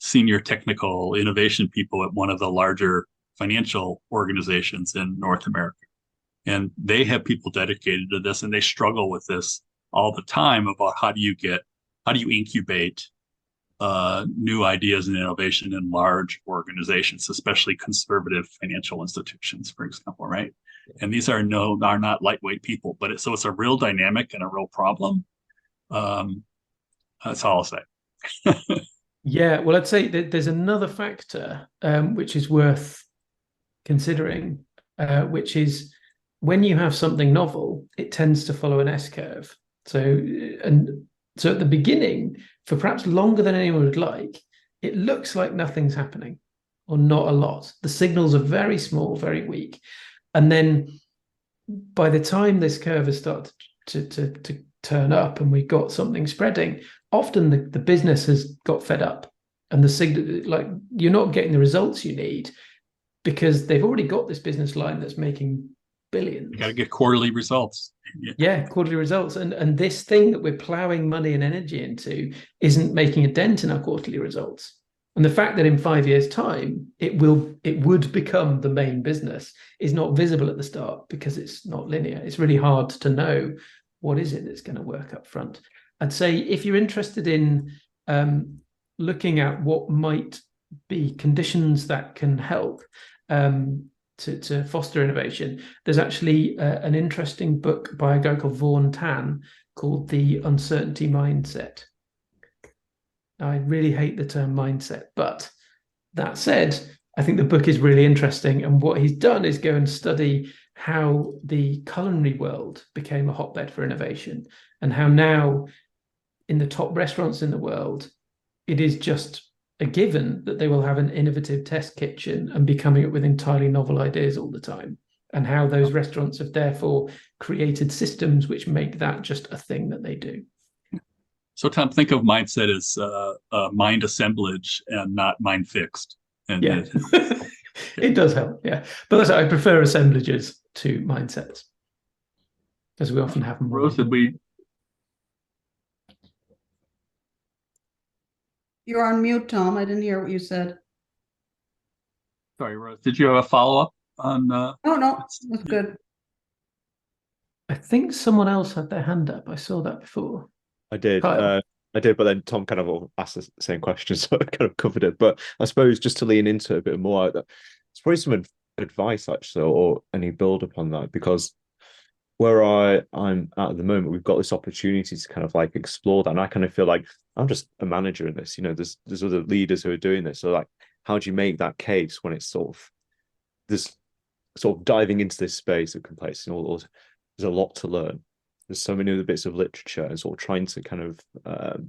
senior technical innovation people at one of the larger financial organizations in North America. And they have people dedicated to this, and they struggle with this all the time about how do you incubate new ideas and innovation in large organizations, especially conservative financial institutions, for example, right? And these are not lightweight people, but so it's a real dynamic and a real problem. That's all I'll say. Yeah, well, I'd say that there's another factor which is worth considering, which is when you have something novel, it tends to follow an S-curve. So at the beginning, for perhaps longer than anyone would like, it looks like nothing's happening or not a lot. The signals are very small, very weak. And then by the time this curve has started to turn up and we've got something spreading, often the business has got fed up and the signal, like, you're not getting the results you need because they've already got this business line that's making billions. You got to get quarterly results. Yeah, quarterly results. And this thing that we're plowing money and energy into isn't making a dent in our quarterly results. And the fact that in 5 years' time, it would become the main business is not visible at the start because it's not linear. It's really hard to know what is it that's going to work up front. I'd say if you're interested in looking at what might be conditions that can help to foster innovation, there's actually an interesting book by a guy called Vaughan Tan called The Uncertainty Mindset. I really hate the term mindset, but that said, I think the book is really interesting. And what he's done is go and study how the culinary world became a hotbed for innovation and how now in the top restaurants in the world, it is just a given that they will have an innovative test kitchen and be coming up with entirely novel ideas all the time. And how those restaurants have therefore created systems which make that just a thing that they do. So, Tom, think of mindset as mind assemblage and not mind fixed. And yeah, it does help. Yeah, but I prefer assemblages to mindsets because we often have them. Rose, You're on mute, Tom. I didn't hear what you said. Sorry, Rose, did you have a follow-up on Oh, no, that's good. I think someone else had their hand up. I saw that before. I did. Kyle. I did, but then Tom kind of asked the same question, so I kind of covered it. But I suppose just to lean into it a bit more, it's probably some advice actually, or any build upon that, because where I'm at the moment, we've got this opportunity to kind of like explore that, and I kind of feel like I'm just a manager in this. You know, there's other leaders who are doing this. So like, how do you make that case when it's sort of this sort of diving into this space of complexity? There's a lot to learn. There's so many other bits of literature, and sort of trying to kind of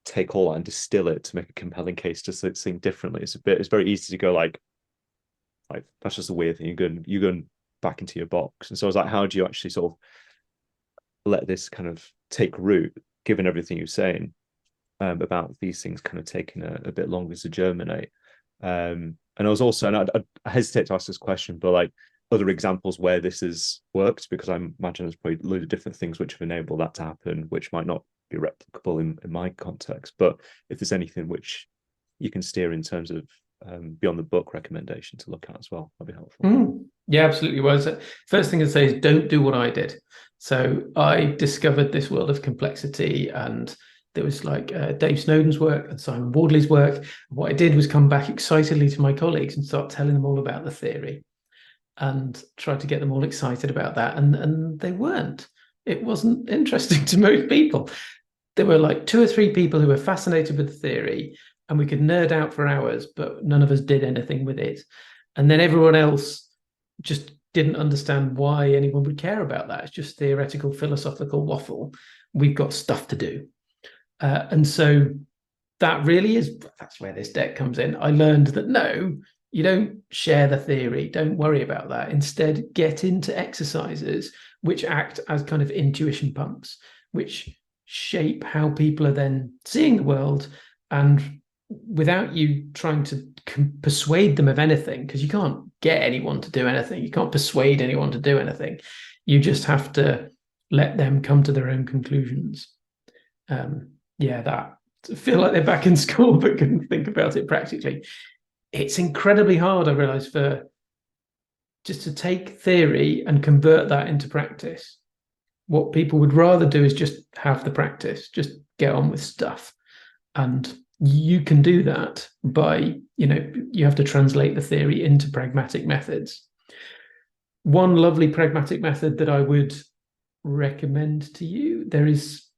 take all that and distill it to make a compelling case to think differently. It's very easy to go like that's just a weird thing. You're going back into your box. And so I was like, how do you actually sort of let this kind of take root, given everything you're saying about these things kind of taking a bit longer to germinate? And I was also, and I hesitate to ask this question, but like other examples where this has worked, because I imagine there's probably a load of different things which have enabled that to happen, which might not be replicable in my context. But if there's anything which you can steer in terms of beyond the book recommendation to look at as well, that'd be helpful. Yeah, absolutely. Well, so first thing to say is don't do what I did. So I discovered this world of complexity, and there was like Dave Snowden's work and Simon Wardley's work. What I did was come back excitedly to my colleagues and start telling them all about the theory, and tried to get them all excited about that. And they weren't. It wasn't interesting to most people. There were like 2 or 3 people who were fascinated with the theory, and we could nerd out for hours, but none of us did anything with it. And then everyone else just didn't understand why anyone would care about that. It's just theoretical, philosophical waffle. We've got stuff to do. And so that's where this deck comes in. I learned that no, you don't share the theory. Don't worry about that. Instead, get into exercises which act as kind of intuition pumps, which shape how people are then seeing the world, and without you trying to persuade them of anything, because you can't get anyone to do anything. You can't persuade anyone to do anything. You just have to let them come to their own conclusions. That feel like they're back in school but couldn't think about it practically. It's incredibly hard, I realize, for just to take theory and convert that into practice. What people would rather do is just have the practice, just get on with stuff. And you can do that by, you have to translate the theory into pragmatic methods. One lovely pragmatic method that I would recommend to you, there's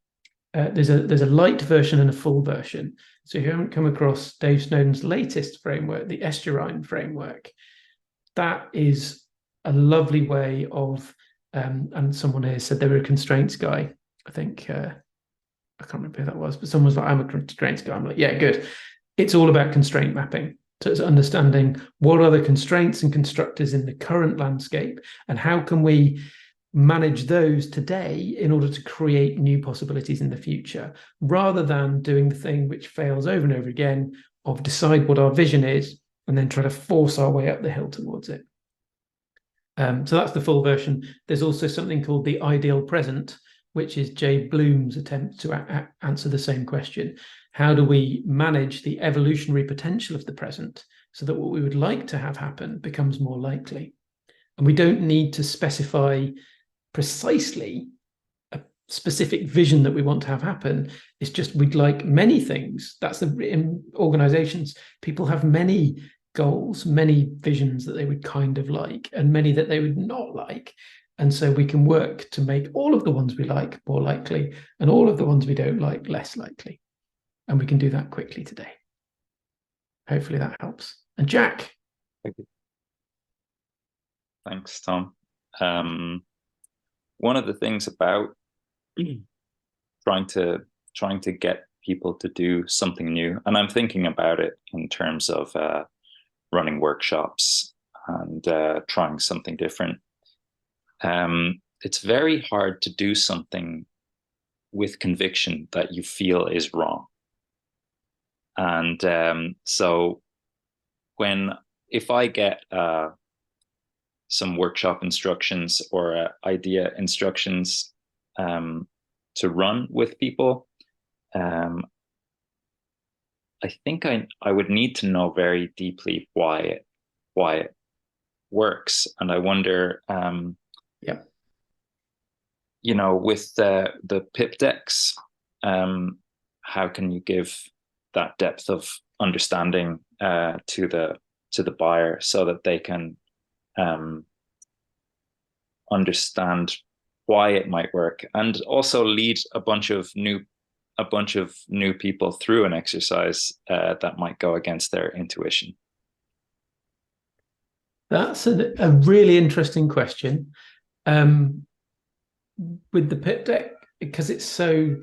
a light version and a full version. So if you haven't come across Dave Snowden's latest framework, the Estuarine framework, that is a lovely way of, and someone here said they were a constraints guy. I think, I can't remember who that was, but someone was like, I'm a constraints guy. I'm like, yeah, good. It's all about constraint mapping. So it's understanding what are the constraints and constructors in the current landscape, and how can we manage those today in order to create new possibilities in the future, rather than doing the thing which fails over and over again of decide what our vision is and then try to force our way up the hill towards it. So that's the full version. There's also something called the ideal present, which is Jay Bloom's attempt to answer the same question. How do we manage the evolutionary potential of the present so that what we would like to have happen becomes more likely? And we don't need to specify precisely a specific vision that we want to have happen. It's just we'd like many things. That's in organizations, people have many goals, many visions that they would kind of like, and many that they would not like. And so we can work to make all of the ones we like more likely, and all of the ones we don't like less likely. And we can do that quickly today. Hopefully that helps. And Jack. Thank you. Thanks, Tom. One of the things about trying to get people to do something new, and I'm thinking about it in terms of running workshops and trying something different. It's very hard to do something with conviction that you feel is wrong. And so if I get some workshop instructions or idea instructions to run with people, I think I would need to know very deeply why why it works. And I wonder, Yeah. you know, with the pip decks, how can you give that depth of understanding to the buyer so that they can understand why it might work, and also lead a bunch of new people through an exercise that might go against their intuition? That's a really interesting question. With the pip deck, because it's so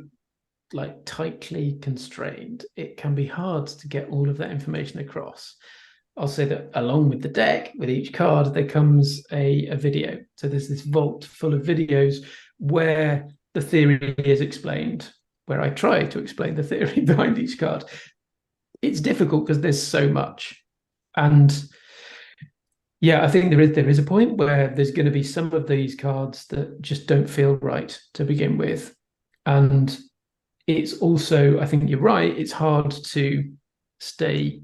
like tightly constrained, it can be hard to get all of that information across. I'll say that along with the deck, with each card, there comes a video. So there's this vault full of videos where the theory is explained, where I try to explain the theory behind each card. It's difficult because there's so much. And yeah, I think there is a point where there's going to be some of these cards that just don't feel right to begin with. And it's also, I think you're right, it's hard to stay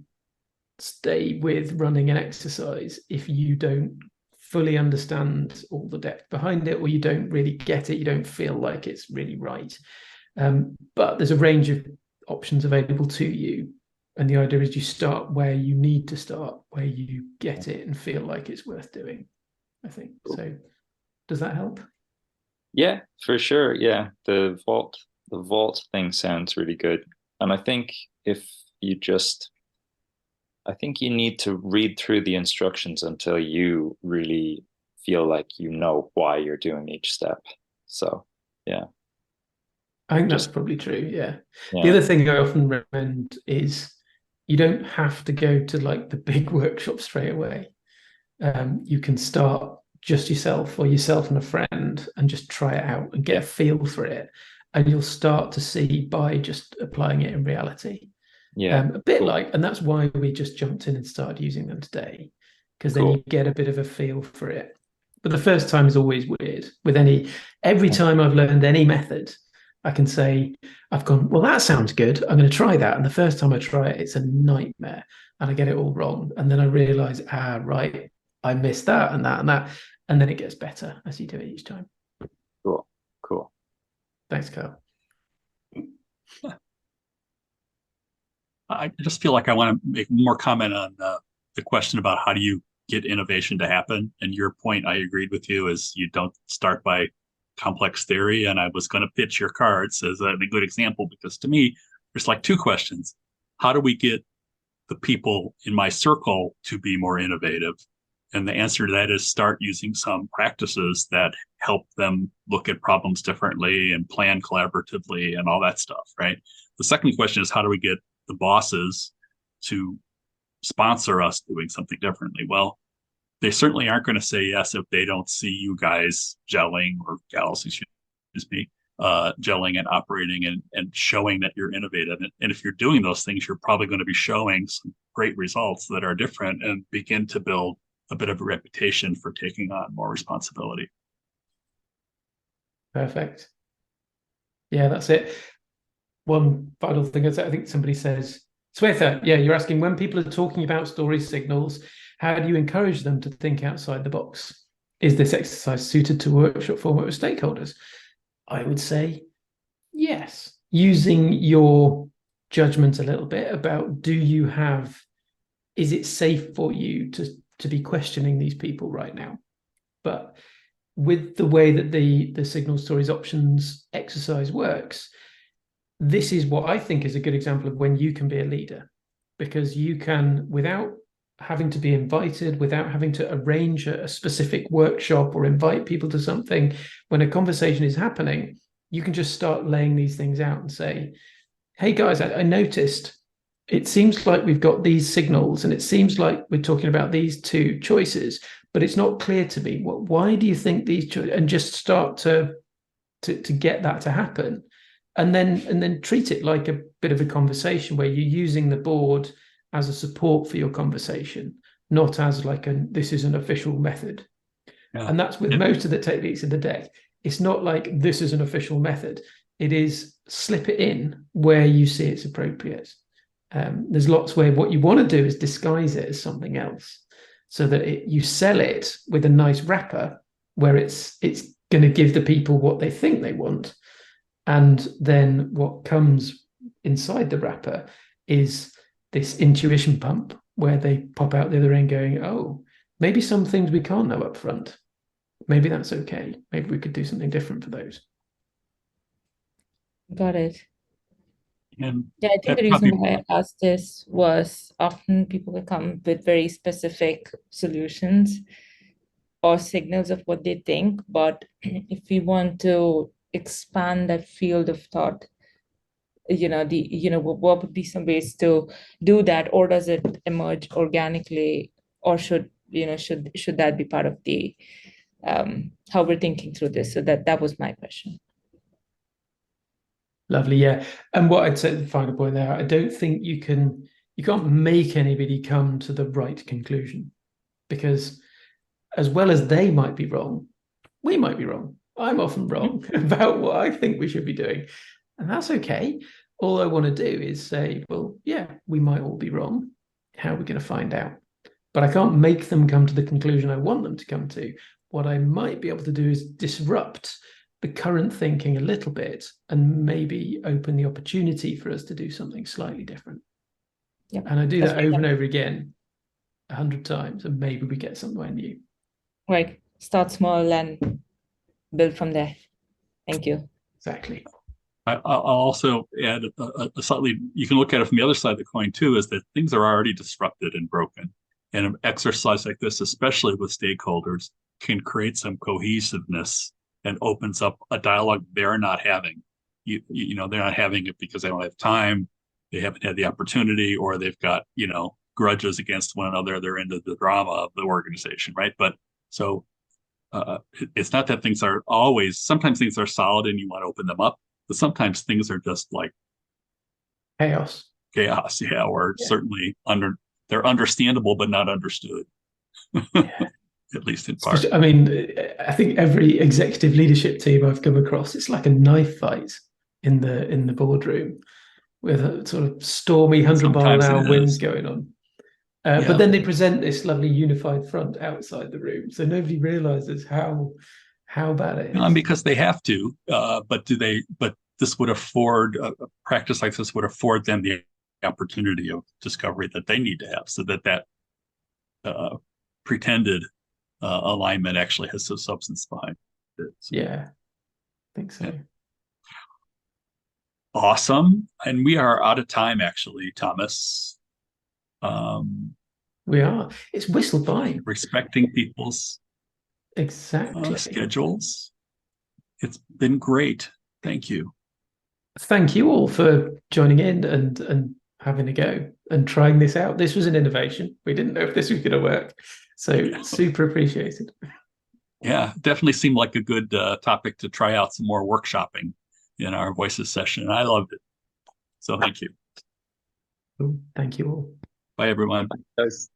with running an exercise if you don't fully understand all the depth behind it, or you don't really get it, you don't feel like it's really right. But there's a range of options available to you. And the idea is you start where you need to start, where you get it and feel like it's worth doing, I think. So does that help? Yeah, for sure. Yeah, the vault thing sounds really good. And I think I think you need to read through the instructions until you really feel like you know why you're doing each step. So, yeah. I think that's probably true. Yeah. Yeah. The other thing I often recommend is you don't have to go to like the big workshop straight away. You can start just yourself or yourself and a friend and just try it out and get a feel for it. And you'll start to see by just applying it in reality. Yeah. A bit like, and that's why we just jumped in and started using them today, because then you get a bit of a feel for it. But the first time is always weird with every time I've learned any method, I can say, I've gone, well, that sounds good. I'm going to try that. And the first time I try it, it's a nightmare and I get it all wrong. And then I realize, right, I missed that and that and that. And then it gets better as you do it each time. Cool. Thanks, Carl. I just feel like I want to make more comment on the question about how do you get innovation to happen. And your point, I agreed with you, is you don't start by complex theory. And I was going to pitch your cards as a good example, because to me, there's like two questions. How do we get the people in my circle to be more innovative? And the answer to that is start using some practices that help them look at problems differently and plan collaboratively and all that stuff, right? The second question is, how do we get the bosses to sponsor us doing something differently? Well, they certainly aren't going to say yes if they don't see you guys gelling, or gals, excuse me, gelling and operating and showing that you're innovative. And if you're doing those things, you're probably going to be showing some great results that are different and begin to build a bit of a reputation for taking on more responsibility. Perfect. Yeah, that's it. One final thing is, I think somebody says, Swetha, yeah, you're asking, when people are talking about story signals, how do you encourage them to think outside the box? Is this exercise suited to workshop format with stakeholders? I would say yes. Using your judgment a little bit about, is it safe for you to be questioning these people right now? But with the way that the signal stories options exercise works, this is what I think is a good example of when you can be a leader, because you can, without having to be invited, without having to arrange a specific workshop or invite people to something, when a conversation is happening, you can just start laying these things out and say, hey guys, I noticed it seems like we've got these signals and it seems like we're talking about these two choices, but it's not clear to me. Why do you think these choices? And just start to get that to happen. And then treat it like a bit of a conversation where you're using the board as a support for your conversation, not as like this is an official method. Yeah. And that's with most of the techniques in the deck. It's not like this is an official method. It is slip it in where you see it's appropriate. There's lots where what you want to do is disguise it as something else. so that you sell it with a nice wrapper where it's going to give the people what they think they want. And then what comes inside the wrapper is this intuition pump where they pop out the other end going, oh, maybe some things we can't know up front. Maybe that's okay. Maybe we could do something different for those. Got it. And Yeah, I think that the reason probably- why I asked this was often people will come with very specific solutions or signals of what they think. But if we want to expand that field of thought, what would be some ways to do that, or does it emerge organically, or should that be part of the how we're thinking through this? So that was my question. Lovely, yeah. And what I'd say, the final point there, I don't think you can't make anybody come to the right conclusion, because as well as they might be wrong, we might be wrong. I'm often wrong about what I think we should be doing, and that's okay. All I want to do is say, well, yeah, we might all be wrong. How are we going to find out? But I can't make them come to the conclusion I want them to come to. What I might be able to do is disrupt the current thinking a little bit and maybe open the opportunity for us to do something slightly different. Yeah, and I do that's that over and over again 100 times, and maybe we get somewhere new. Right. Start small and build from there. Thank you. Exactly. I'll also add a slightly, you can look at it from the other side of the coin too, is that things are already disrupted and broken. And an exercise like this, especially with stakeholders, can create some cohesiveness and opens up a dialogue they're not having. They're not having it because they don't have time, they haven't had the opportunity, or they've got, grudges against one another. They're into the drama of the organization, right? But so it's not that things are always, sometimes things are solid and you want to open them up, but sometimes things are just like Chaos. Yeah, or certainly they're understandable but not understood. At least in part. I mean, I think every executive leadership team I've come across, it's like a knife fight in the boardroom with a sort of stormy 100-mile-an-hour winds going on. But then they present this lovely unified front outside the room, so nobody realizes how bad it is. Because they have to, but this would afford a practice like this would afford them the opportunity of discovery that they need to have, so that pretended alignment actually has some substance behind it. So. Yeah, I think so. Yeah. Awesome. And we are out of time, actually, Thomas. We are. It's whistled by. Respecting people's schedules. It's been great. Thank you. Thank you all for joining in and having a go and trying this out. This was an innovation. We didn't know if this was going to work. So super appreciated. Yeah, definitely seemed like a good topic to try out some more workshopping in our Voices session. I loved it. So thank you. Thank you all. Bye, everyone. Thanks.